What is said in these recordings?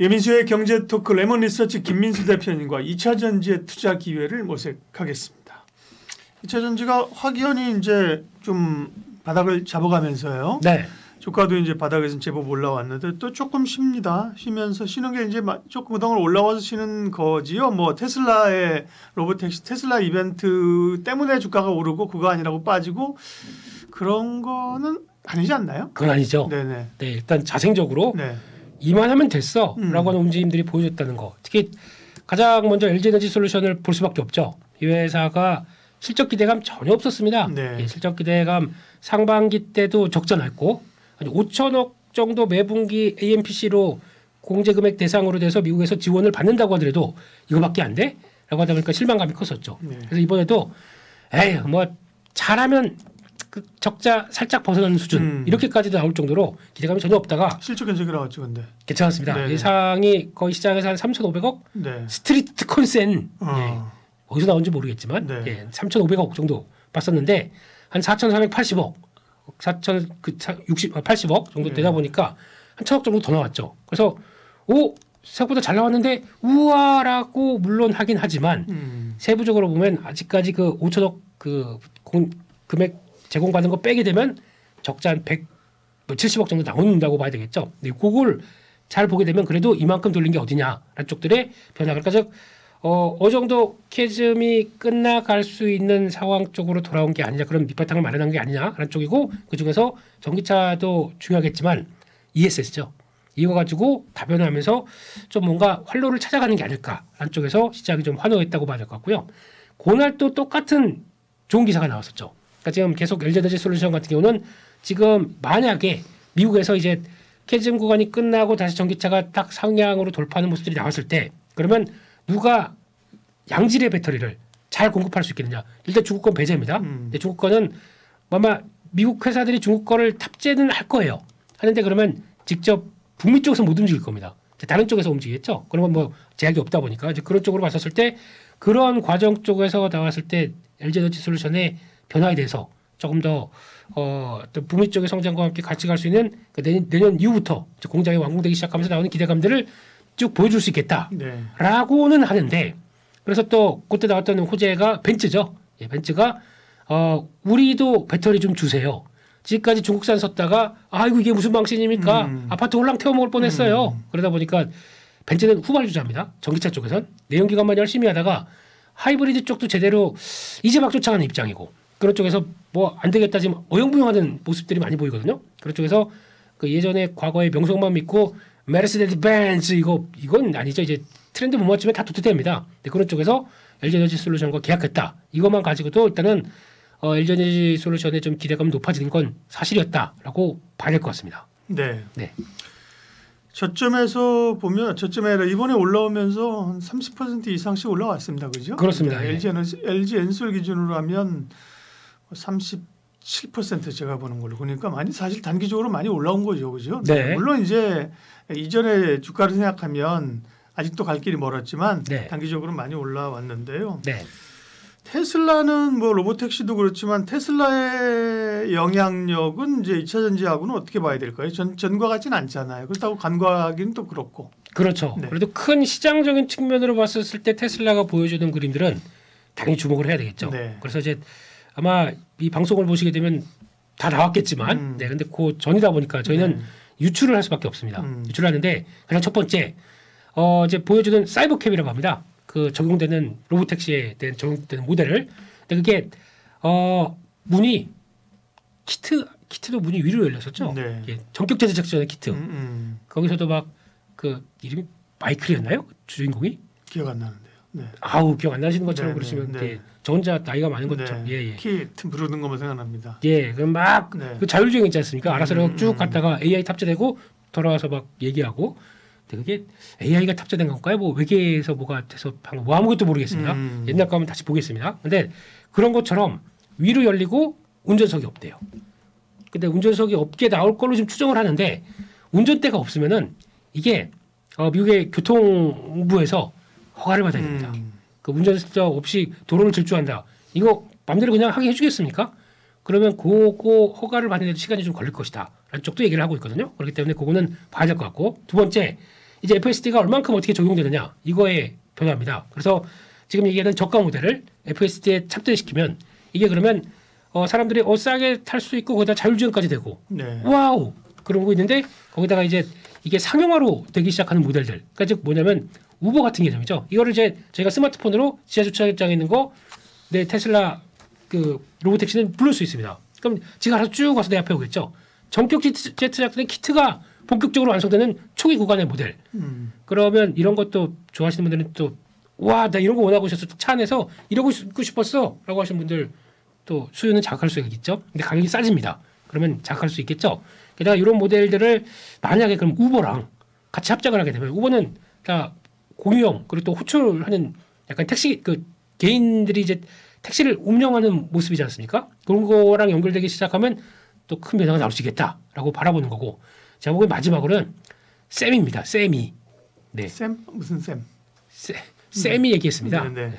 예민수의 경제 토크 레몬 리서치 김민수 대표님과 2차 전지의 투자 기회를 모색하겠습니다. 2차 전지가 확연히 이제 좀 바닥을 잡아가면서요. 네. 주가도 이제 바닥에서 제법 올라왔는데 또 조금 쉽니다. 쉬면서 쉬는 게 이제 조금 그동안 올라와서 쉬는 거지요. 뭐 테슬라의 로보택시 테슬라 이벤트 때문에 주가가 오르고 그거 아니라고 빠지고 그런 거는 아니지 않나요? 그건 아니죠. 네네. 네, 일단 자생적으로 네. 이만하면 됐어라고 하는 움직임들이 보여줬다는 거. 특히 가장 먼저 LG에너지솔루션을 볼 수밖에 없죠. 이 회사가 실적 기대감 전혀 없었습니다. 네. 예, 실적 기대감 상반기 때도 적자 났고 5천억 정도 매분기 AMPC로 공제 금액 대상으로 돼서 미국에서 지원을 받는다고 하더라도 이거밖에 안 돼? 라고 하다 보니까 실망감이 컸었죠. 네. 그래서 이번에도 에이 뭐 잘하면 그 적자 살짝 벗어나는 수준 이렇게까지도 나올 정도로 기대감이 전혀 없다가 실적 견적이 나왔죠, 근데. 괜찮았습니다. 네. 예상이 거의 시장에서 한 3,500억 네. 스트리트 컨센 어. 어디서 나온지 모르겠지만 네. 예, 3,500억 정도 봤었는데 한 4,480억 80억 정도 되다 보니까 한 1,000억 정도 더 나왔죠. 그래서 오 생각보다 잘 나왔는데 우와라고 물론 하긴 하지만 세부적으로 보면 아직까지 그 5,000억 그 금액 제공받은 거 빼게 되면 적자 한 170억 정도 나온다고 봐야 되겠죠. 근데 그걸 잘 보게 되면 그래도 이만큼 돌린 게 어디냐라는 쪽들의 변화. 그러니까 즉 어느 정도 캐즘이 끝나갈 수 있는 상황 쪽으로 돌아온 게 아니냐, 그런 밑바탕을 마련한 게 아니냐라는 쪽이고, 그중에서 전기차도 중요하겠지만 ESS죠. 이거 가지고 다변화하면서 좀 뭔가 활로를 찾아가는 게 아닐까라는 쪽에서 시장이 좀 환호했다고 봐야 될 것 같고요. 그날 또 똑같은 좋은 기사가 나왔었죠. 그러니까 지금 계속 LG에너지솔루션 같은 경우는 지금 만약에 미국에서 이제 캐즘 구간이 끝나고 다시 전기차가 딱 상향으로 돌파하는 모습들이 나왔을 때, 그러면 누가 양질의 배터리를 잘 공급할 수 있겠느냐. 일단 중국 건 배제입니다. 근데 중국 거는 아마 미국 회사들이 중국 거를 탑재는 할 거예요. 하는데 그러면 직접 북미 쪽에서 못 움직일 겁니다. 다른 쪽에서 움직이겠죠. 그러면 뭐 제약이 없다 보니까 이제 그런 쪽으로 봤었을 때, 그런 과정 쪽에서 나왔을 때 LG에너지솔루션의 변화에 대해서 조금 더 또 북미 쪽의 성장과 함께 같이 갈 수 있는 그 내년 이후부터 공장이 완공되기 시작하면서 나오는 기대감들을 쭉 보여줄 수 있겠다라고는 하는데, 그래서 또 그때 나왔던 호재가 벤츠죠. 예, 벤츠가 우리도 배터리 좀 주세요. 지금까지 중국산 섰다가 아이고 이게 무슨 망신입니까? 아파트 홀랑 태워먹을 뻔했어요. 그러다 보니까 벤츠는 후발주자입니다. 전기차 쪽에선 내연기관만 열심히 하다가 하이브리드 쪽도 제대로 이제 막 쫓아가는 입장이고, 그런 쪽에서 뭐 안 되겠다 지금 어영부영하는 모습들이 많이 보이거든요. 그런 쪽에서 그 예전에 과거의 명성만 믿고 메르세데스 벤츠 이건 아니죠. 이제 트렌드 못 맞추면 다 도태됩니다. 그런 쪽에서 LG에너지솔루션과 계약했다. 이것만 가지고도 일단은 LG에너지솔루션의 좀 기대감이 높아지는 건 사실이었다라고 봐야 될 것 같습니다. 네. 네. 저점에서 보면 저점에 이번에 올라오면서 한 30% 이상씩 올라왔습니다. 그죠? 그렇습니다. 네. LG 엔솔 기준으로 하면 37% 제가 보는 걸로 보니까 많이 사실 단기적으로 많이 올라온 거죠. 그죠? 네. 물론 이제 이전에 주가를 생각하면 아직도 갈 길이 멀었지만 네. 단기적으로 많이 올라왔는데요. 네. 테슬라는 뭐 로보택시도 그렇지만 테슬라의 영향력은 이제 2차 전지하고는 어떻게 봐야 될까요? 전과 같지는 않잖아요. 그렇다고 간과하기는 또 그렇고. 그렇죠. 네. 그래도 큰 시장적인 측면으로 봤었을 때 테슬라가 보여주는 그림들은 당연히 주목을 해야 되겠죠. 네. 그래서 이제 아마 이 방송을 보시게 되면 다 나왔겠지만, 네, 근데 그 전이다 보니까 저희는 유출을 할 수밖에 없습니다. 유출을 하는데 가장 첫 번째 이제 보여주는 사이버캡이라고 합니다. 그 적용되는 로보택시에 대한 적용되는 모델을. 근데 그게 문이 키트도 문이 위로 열렸었죠. 네. 예, 전격 제작전의 키트. 거기서도 막 그 이름이 마이클이었나요? 주인공이? 기억 안 나는데요. 네. 아우 기억 안 나시는 것처럼 네, 그러시면 네. 예, 저 혼자 나이가 많은 것처럼 네. 예. 키 부르는 것만 생각납니다. 예, 그럼 막 네. 그 자율주행 있지 않습니까? 알아서 쭉 갔다가 AI 탑재되고 돌아와서 막 얘기하고. 근데 그게 AI가 탑재된 건가요? 뭐 외계에서 뭐가 돼서 뭐 아무것도 모르겠습니다. 옛날 거 한번 다시 보겠습니다. 근데 그런 것처럼 위로 열리고 운전석이 없대요. 근데 운전석이 없게 나올 걸로 지금 추정을 하는데, 운전대가 없으면은 이게 미국의 교통부에서 허가를 받아야 됩니다. 그 운전석 없이 도로를 질주한다. 이거 맘대로 그냥 하게 해주겠습니까? 그러면 그거 허가를 받는 데도 시간이 좀 걸릴 것이다. 라는 쪽도 얘기를 하고 있거든요. 그렇기 때문에 그거는 봐야 될 것 같고, 두 번째 이제 FSD가 얼만큼 어떻게 적용되느냐 이거에 변화합니다. 그래서 지금 얘기하는 저가 모델을 FSD에 탑재시키면 이게 그러면 사람들이 싸게 탈 수 있고 거기다 자율주행까지 되고 네. 와우 그러고 있는데 거기다가 이제 이게 상용화로 되기 시작하는 모델들. 그러니까 즉 뭐냐면 우버 같은 개념이죠. 이거를 이제 저희가 스마트폰으로 지하 주차장에 있는 거 내 테슬라 그 로보택시는 부를 수 있습니다. 그럼 지가 알아서 쭉 와서 내 앞에 오겠죠. 전격 제트 작전의 키트가 본격적으로 완성되는 초기 구간의 모델. 그러면 이런 것도 좋아하시는 분들은 또 와 나 이런 거 원하고 있었어. 차 안에서 이러고 싶었어라고 하시는 분들 또 수요는 자극할 수 있겠죠. 근데 가격이 싸집니다. 그러면 자극할 수 있겠죠. 게다가 이런 모델들을 만약에 그럼 우버랑 같이 합작을 하게 되면 우버는 다 공유형 그리고 또 호출하는 약간 택시 그 개인들이 이제 택시를 운영하는 모습이지 않습니까? 그런 거랑 연결되기 시작하면 또 큰 변화가 나올 수 있겠다라고 바라보는 거고 제가 보기엔 마지막으로는 쌤입니다. 쌤이 네. 쌤 무슨 쌤? 쌤이 얘기했습니다. 네.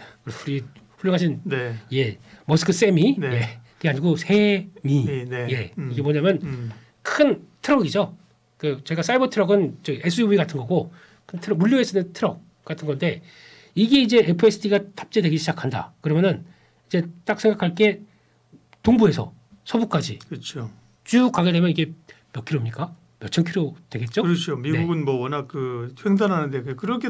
우리 훌륭하신 네. 예 머스크 쌤이 네. 예, 그게 아니고 셈이 네. 예 이게 뭐냐면 큰 트럭이죠. 그 제가 사이버 트럭은 저 SUV 같은 거고 큰 트럭 물류에 쓰는 트럭 같은 건데 이게 이제 FSD가 탑재되기 시작한다. 그러면은 이제 딱 생각할 게 동부에서 서부까지 그렇죠. 쭉 가게 되면 이게 몇 킬로입니까? 몇천 킬로 되겠죠? 그렇죠. 미국은 뭐 워낙 그 횡단하는데 그렇게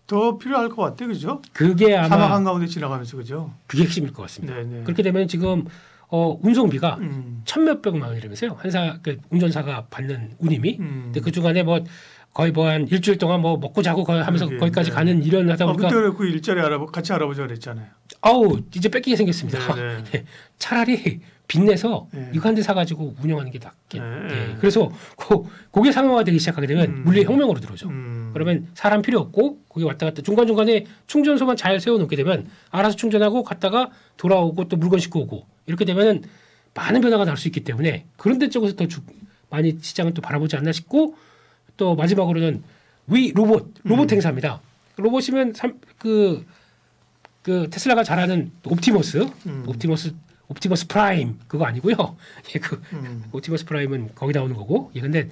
더 필요할 것 같아, 그죠? 그게 사막 아마 한가운데 지나가면서 그죠? 그게 핵심일 것 같습니다. 네네. 그렇게 되면 지금 운송비가 음. 천몇백만 원이라면서요. 그 운전사가 받는 운임이. 근데 그 중간에 뭐 거의 뭐 한 일주일 동안 뭐 먹고 자고 하면서 그러게, 거기까지 네. 가는 일을 하다 보니까 그때 그 일자리 같이 알아보자 그랬잖아요. 아우 이제 뺏기게 생겼습니다. 네네. 차라리 빚내서 네. 이거 한 대 사가지고 운영하는 게 낫겠. 네. 예. 그래서 그게 상용화되기 시작하게 되면 물리 혁명으로 들어오죠. 그러면 사람 필요 없고 거기 왔다 갔다 중간 중간에 충전소만 잘 세워놓게 되면 알아서 충전하고 갔다가 돌아오고 또 물건 싣고 오고 이렇게 되면은 많은 변화가 날 수 있기 때문에 그런 데 쪽에서 더 많이 시장을 또 바라보지 않나 싶고 또 마지막으로는 로봇 행사입니다. 로봇이면 그 테슬라가 잘하는 옵티머스 프라임 그거 아니고요. 예, 옵티머스 프라임은 거기 나오는 거고. 예, 근데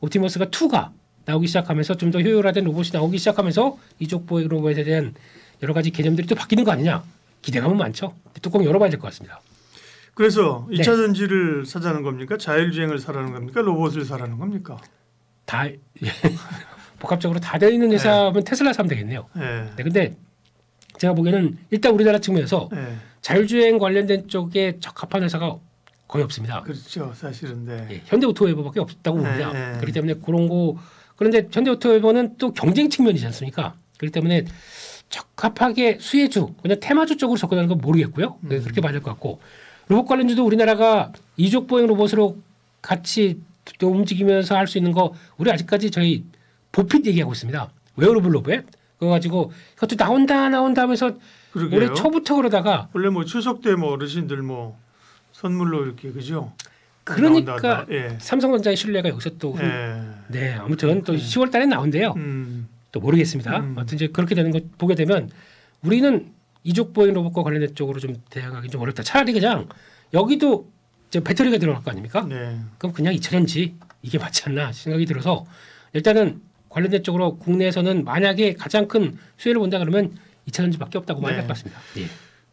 옵티머스가 2가 나오기 시작하면서 좀 더 효율화된 로봇이 나오기 시작하면서 이족 보행 로봇에 대한 여러 가지 개념들이 또 바뀌는 거 아니냐. 기대감은 많죠. 뚜껑 열어봐야 될 것 같습니다. 그래서 네. 2차 전지를 사자는 겁니까? 자율주행을 사라는 겁니까? 로봇을 사라는 겁니까? 다 복합적으로 다 되어 있는 회사면 테슬라 사면 되겠네요. 네. 네, 근데 제가 보기에는 일단 우리나라 측면에서 네. 자율주행 관련된 쪽에 적합한 회사가 거의 없습니다. 그렇죠. 사실은 네. 예, 현대오토웨이버밖에 없다고 봅니다. 네. 그렇기 때문에 그런 거 그런데 현대오토웨이버는 또 경쟁 측면이지 않습니까? 그렇기 때문에 적합하게 수혜주 그냥 테마주 쪽으로 접근하는 건 모르겠고요. 그렇게 봐야 될 것 같고 로봇 관련주도 우리나라가 이족 보행 로봇으로 같이 또 움직이면서 할 수 있는 거 우리 아직까지 저희 보핏 얘기하고 있습니다. 웨어러블 로봇 그거 가지고 그것도 나온다 하면서 그러게요. 올해 초부터 그러다가 원래 뭐 추석 때 뭐 어르신들 뭐 선물로 이렇게 그죠? 그러니까 나온다. 예. 삼성전자의 신뢰가 여기서 또 예. 네 아무튼 또 10월 달에 나온대요. 또 모르겠습니다. 아무튼 이제 그렇게 되는 거 보게 되면 우리는 이족 보행 로봇과 관련된 쪽으로 좀 대응하기 좀 어렵다. 차라리 그냥 여기도 이제 배터리가 들어갈 거 아닙니까? 네. 그럼 그냥 2차전지 이게 맞지 않나 생각이 들어서 일단은 관련된 쪽으로 국내에서는 만약에 가장 큰 수혜를 본다 그러면 2차전지밖에 없다고 봐야 될 것 같습니다. 예.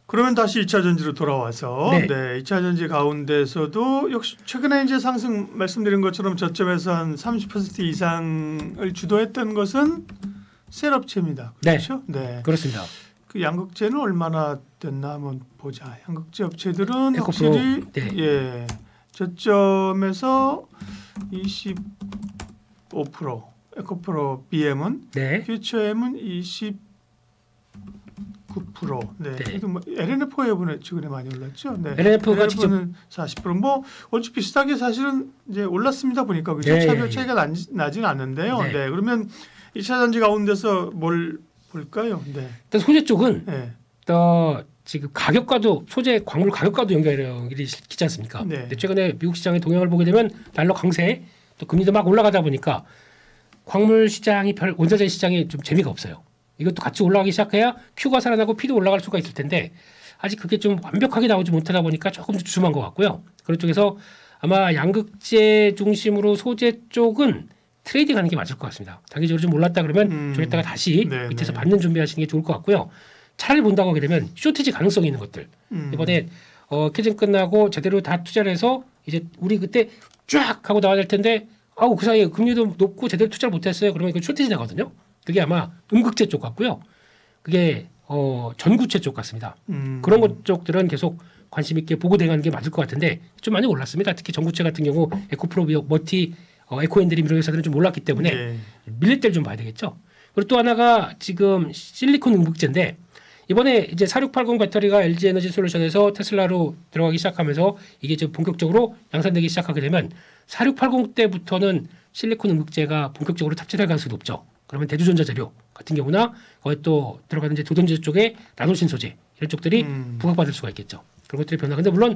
그러면 다시 2차 전지로 돌아와서 네. 2차 전지 가운데서도 역시 최근에 이제 상승 말씀드린 것처럼 저점에서 한 30% 이상을 주도했던 것은 셀업체입니다. 그렇죠? 네. 그렇습니다. 그 양극재는 얼마나 됐나 한번 보자. 양극재 업체들은 에코프로, 확실히 네. 예. 저점에서 25%, 에코프로 BM은 네. 퓨처엠은 29%. 네. 네. 그래도 뭐 LNF에 최근에 많이 올랐죠. 네. LNF가 직접 LNF는 40%뭐 얼추 비슷하게 사실은 이제 올랐습니다 보니까 그죠? 네, 차이가 나진 않는데요. 네. 네. 그러면 2차 전지 가운데서 뭘 볼까요? 네. 일단 소재 쪽은 네. 지금 가격과도 소재 광물 가격과도 연결이 있지 않습니까? 네. 근데 최근에 미국 시장의 동향을 보게 되면 달러 강세 또 금리도 막 올라가다 보니까 광물 시장이 원자재 시장이 좀 재미가 없어요. 이것도 같이 올라가기 시작해야 Q가 살아나고 P도 올라갈 수가 있을 텐데 아직 그게 좀 완벽하게 나오지 못하다 보니까 조금 주춤한 것 같고요. 그런 쪽에서 아마 양극재 중심으로 소재 쪽은 트레이딩하는 게 맞을 것 같습니다. 단기적으로 좀 올랐다 그러면 저기다가 다시 네, 밑에서 네. 받는 준비하시는 게 좋을 것 같고요. 차를 본다고 하게 되면 쇼티지 가능성이 있는 것들 이번에 캐즘 끝나고 제대로 다 투자를 해서 이제 우리 그때 쫙 하고 나와야 될 텐데 아우 그 사이에 금리도 높고 제대로 투자를 못했어요. 그러면 이거 쇼티지 나거든요. 그게 아마 음극재 쪽 같고요. 그게 전구체 쪽 같습니다. 그런 것 쪽들은 계속 관심 있게 보고 대응하는 게 맞을 것 같은데 좀 많이 올랐습니다. 특히 전구체 같은 경우 에코프로 머티 에코엔드림 이런 회사들은 좀 올랐기 때문에 네. 밀릴 때를 좀 봐야 되겠죠. 그리고 또 하나가 지금 실리콘 음극재인데 이번에 이제 4680 배터리가 LG 에너지 솔루션에서 테슬라로 들어가기 시작하면서 이게 좀 본격적으로 양산되기 시작하게 되면 4680 때부터는 실리콘 음극재가 본격적으로 탑재될 가능성이 높죠. 그러면 대두전자 재료 같은 경우나 거기 또 들어가는 이제 도전제 쪽에 나노신 소재 이런 쪽들이 부각받을 수가 있겠죠. 그런 것들이 변화. 근데 물론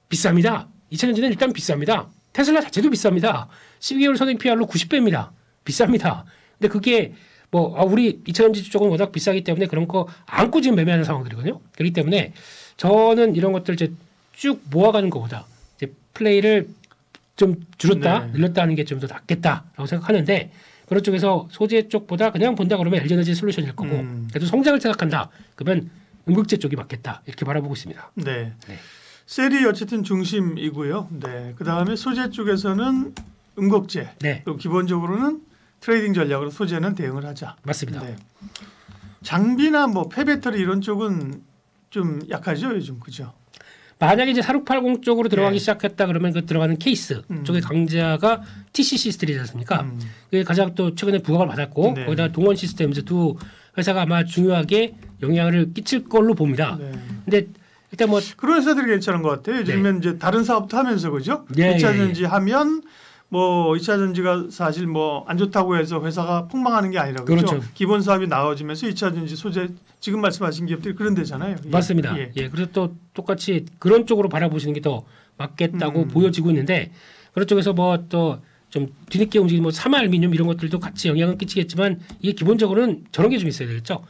비쌉니다. 2000년지는 일단 비쌉니다. 테슬라 자체도 비쌉니다. 12개월 선행 PR로 90배입니다. 비쌉니다. 근데 그게 우리 2000년지 쪽은 워낙 비싸기 때문에 그런 거 안고 지금 매매하는 상황들이거든요. 그렇기 때문에 저는 이런 것들 이제 쭉 모아가는 것보다 이제 플레이를 좀 줄였다, 늘렸다 하는 게 좀 더 낫겠다라고 생각하는데 그런 쪽에서 소재 쪽보다 그냥 본다 그러면 LG 에너지 솔루션일 거고 그래도 성장을 생각한다 그러면 음극재 쪽이 맞겠다 이렇게 바라보고 있습니다. 네. 네. 셀이 어쨌든 중심이고요. 네. 그 다음에 소재 쪽에서는 음극재. 네. 또 기본적으로는 트레이딩 전략으로 소재는 대응을 하자. 맞습니다. 네. 장비나 뭐 폐배터리 이런 쪽은 좀 약하죠 요즘 그죠? 만약에 이제 4680 쪽으로 들어가기 네. 시작했다 그러면 그 들어가는 케이스 쪽의 강자가 TC 시스템이지 않습니까? 그게 가장 또 최근에 부각을 받았고 네. 거기다 동원 시스템 이제 두 회사가 아마 중요하게 영향을 끼칠 걸로 봅니다. 네. 근데 일단 뭐 그런 회사들이 괜찮은 것 같아요. 요즘엔 이제 다른 사업도 하면서 그죠? 예, 2차 예, 전지 하면 뭐 2차 전지가 사실 뭐 안 좋다고 해서 회사가 폭망하는 게 아니라 그렇죠. 그렇죠. 기본 사업이 나아지면서 2차 전지 소재 지금 말씀하신 기업들이 그런 데잖아요. 예. 맞습니다. 예. 예, 그래서 또 똑같이 그런 쪽으로 바라보시는 게 더 맞겠다고 보여지고 있는데 그런 쪽에서 뭐 또 좀 뒤늦게 움직이는 뭐 삼알미늄 이런 것들도 같이 영향을 끼치겠지만 이게 기본적으로는 저런 게 좀 있어야 되겠죠.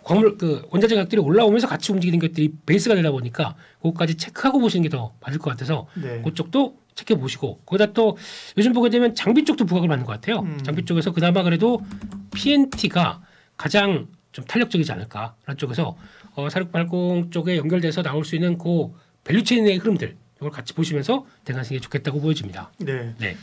광물 그 원자재 가격들이 올라오면서 같이 움직이는 것들이 베이스가 되다 보니까 그것까지 체크하고 보시는 게 더 맞을 것 같아서 네. 그쪽도 체크해 보시고 거기다 또 요즘 보게 되면 장비 쪽도 부각을 받는 것 같아요. 장비 쪽에서 그나마 그래도 PNT가 가장 좀 탄력적이지 않을까라는 쪽에서 4680 쪽에 연결돼서 나올 수 있는 그 밸류체인의 흐름들 이걸 같이 보시면서 대응하시는 게 좋겠다고 보여집니다. 네. 네.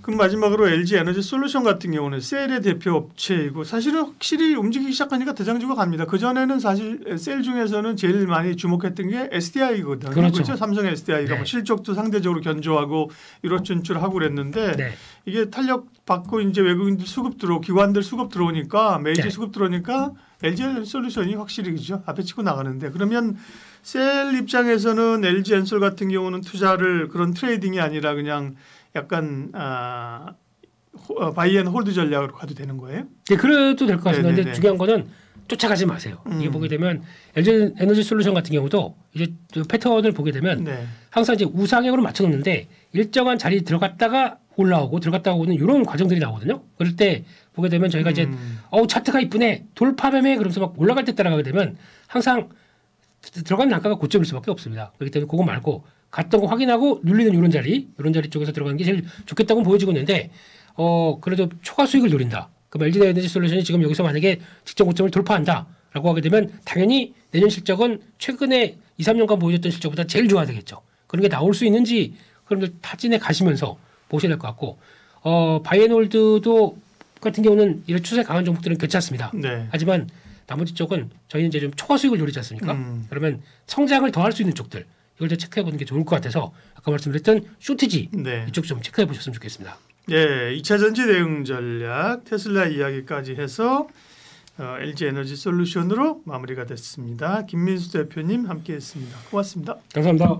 그럼 마지막으로 LG 에너지 솔루션 같은 경우는 셀의 대표 업체이고 사실은 확실히 움직이기 시작하니까 대장주가 갑니다. 그 전에는 사실 셀 중에서는 제일 많이 주목했던 게 SDI거든요. 그렇죠. 삼성 SDI가 네. 뭐 실적도 상대적으로 견조하고 유럽진출하고 그랬는데 네. 이게 탄력 받고 이제 외국인들 수급 기관들 수급 들어오니까 메이저 네. 수급 들어오니까 LG 에너지 솔루션이 확실히 그죠 앞에 치고 나가는데 그러면 셀 입장에서는 LG 엔솔 같은 경우는 투자를 그런 트레이딩이 아니라 그냥 약간 바이 앤 홀드 전략으로 가도 되는 거예요? 네, 그래도 될 것 같습니다. 근데 네네네. 중요한 거는 쫓아가지 마세요. 이게 보게 되면 LG 에너지 솔루션 같은 경우도 이제 그 패턴을 보게 되면 네. 항상 이제 우상향으로 맞춰놓는데 일정한 자리 들어갔다가 올라오고 들어갔다가 오는 이런 과정들이 나오거든요. 그럴 때 보게 되면 저희가 이제 차트가 이쁘네 돌파 매매 그러면서 막 올라갈 때 따라가게 되면 항상 들어가는 단가가 고점일 수밖에 없습니다. 그렇기 때문에 그거 말고 갔던 거 확인하고 눌리는 이런 자리 쪽에서 들어가는 게 제일 좋겠다고 보여지고 있는데 그래도 초과 수익을 노린다. 그럼 LG 에너지 솔루션이 지금 여기서 만약에 직전 고점을 돌파한다라고 하게 되면 당연히 내년 실적은 최근에 2, 3년간 보여줬던 실적보다 제일 좋아야 되겠죠. 그런 게 나올 수 있는지 그런 타진해 가시면서 보셔야 될 것 같고 바이앤홀드도 같은 경우는 이런 추세 강한 종목들은 괜찮습니다. 네. 하지만 나머지 쪽은 저희는 이제 좀 초과 수익을 노리지 않습니까? 그러면 성장을 더 할 수 있는 쪽들 이걸 좀 체크해 보는 게 좋을 것 같아서 아까 말씀드렸던 쇼티지 네. 이쪽 좀 체크해 보셨으면 좋겠습니다. 예, 2차 전지 대응 전략 테슬라 이야기까지 해서 LG 에너지 솔루션으로 마무리가 됐습니다. 김민수 대표님 함께했습니다. 고맙습니다. 감사합니다.